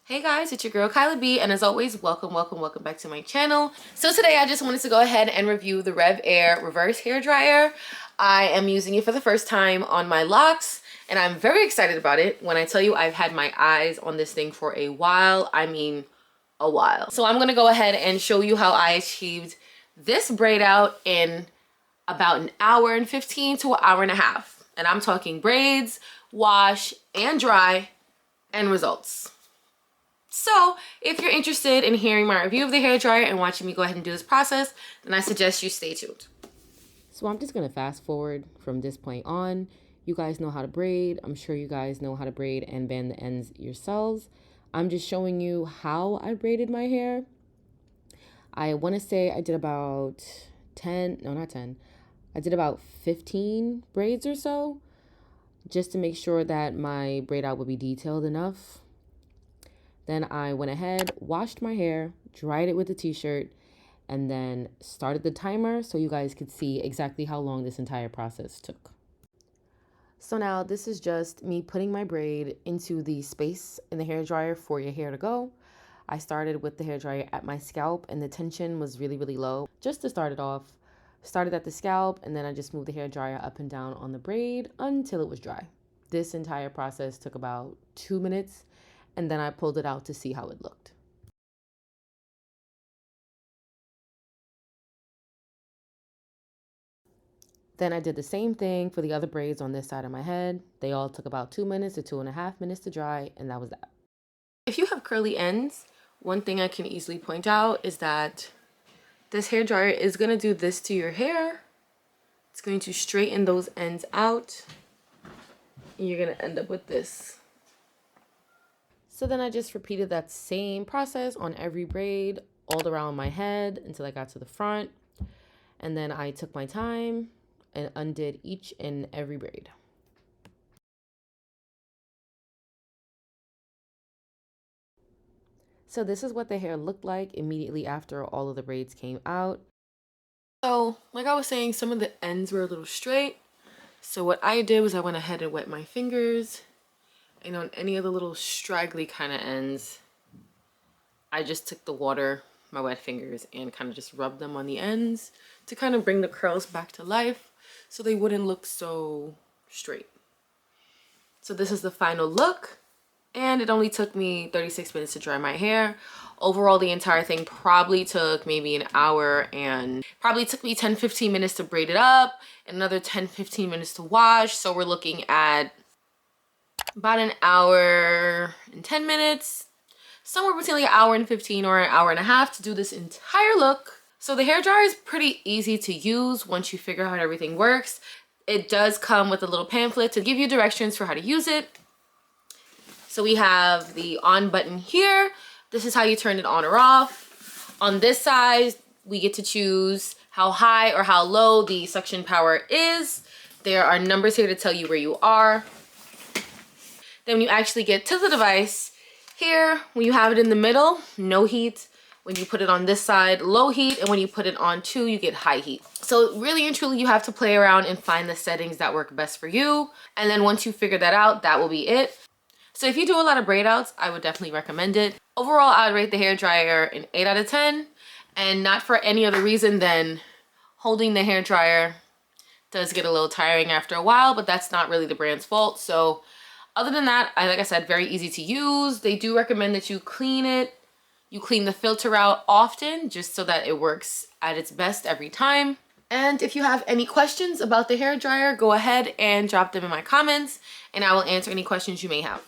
Hey guys, it's your girl Kyla B, and as always, welcome back to my channel. So today I just wanted to go ahead and review the Revair reverse hair dryer. I am using it for the first time on my locks, and I'm very excited about it. When I tell you I've had my eyes on this thing for a while, I mean a while. So I'm gonna go ahead and show you how I achieved this braid out in about an hour and 15 to an hour and a half. And I'm talking braids, wash, and dry, and results. So if you're interested in hearing my review of the hairdryer and watching me go ahead and do this process, then I suggest you stay tuned. So I'm just going to fast forward from this point on. You guys know how to braid. I'm sure you guys know how to braid and bend the ends yourselves. I'm just showing you how I braided my hair. I want to say I did about 10, no, not 10. I did about 15 braids or so, just to make sure that my braid out would be detailed enough. Then I went ahead, washed my hair, dried it with a t-shirt, and then started the timer so you guys could see exactly how long this entire process took. So now this is just me putting my braid into the space in the hairdryer for your hair to go. I started with the hairdryer at my scalp, and the tension was really low. Just to start it off, started at the scalp, and then I just moved the hairdryer up and down on the braid until it was dry. This entire process took about 2 minutes. And then I pulled it out to see how it looked. Then I did the same thing for the other braids on this side of my head. They all took about 2 minutes to 2.5 minutes to dry, and that was that. If you have curly ends, one thing I can easily point out is that this hairdryer is going to do this to your hair. It's going to straighten those ends out, and you're going to end up with this. So then I just repeated that same process on every braid all around my head until I got to the front. And then I took my time and undid each and every braid. So this is what the hair looked like immediately after all of the braids came out. So like I was saying, some of the ends were a little straight. So what I did was I went ahead and wet my fingers. And on any of the little straggly kind of ends, I just took the water, my wet fingers, and kind of just rubbed them on the ends to kind of bring the curls back to life so they wouldn't look so straight. So this is the final look, and it only took me 36 minutes to dry my hair. Overall, the entire thing probably took maybe an hour, and probably took me 10-15 minutes to braid it up, and another 10-15 minutes to wash. So we're looking at about an hour and 10 minutes, somewhere between like an hour and 15 or an hour and a half to do this entire look. So the hairdryer is pretty easy to use once you figure out how everything works. It does come with a little pamphlet to give you directions for how to use it. So we have the on button here. This is how you turn it on or off. On this side, we get to choose how high or how low the suction power is. There are numbers here to tell you where you are. Then when you actually get to the device, here, when you have it in the middle, no heat. When you put it on this side, low heat. And when you put it on two, you get high heat. So really and truly, you have to play around and find the settings that work best for you. And then once you figure that out, that will be it. So if you do a lot of braid outs, I would definitely recommend it. Overall, I would rate the hairdryer an 8 out of 10. And not for any other reason than holding the hairdryer does get a little tiring after a while, but that's not really the brand's fault. So other than that, like I said, very easy to use. They do recommend that you clean it. You clean the filter out often just so that it works at its best every time. And if you have any questions about the hairdryer, go ahead and drop them in my comments and I will answer any questions you may have.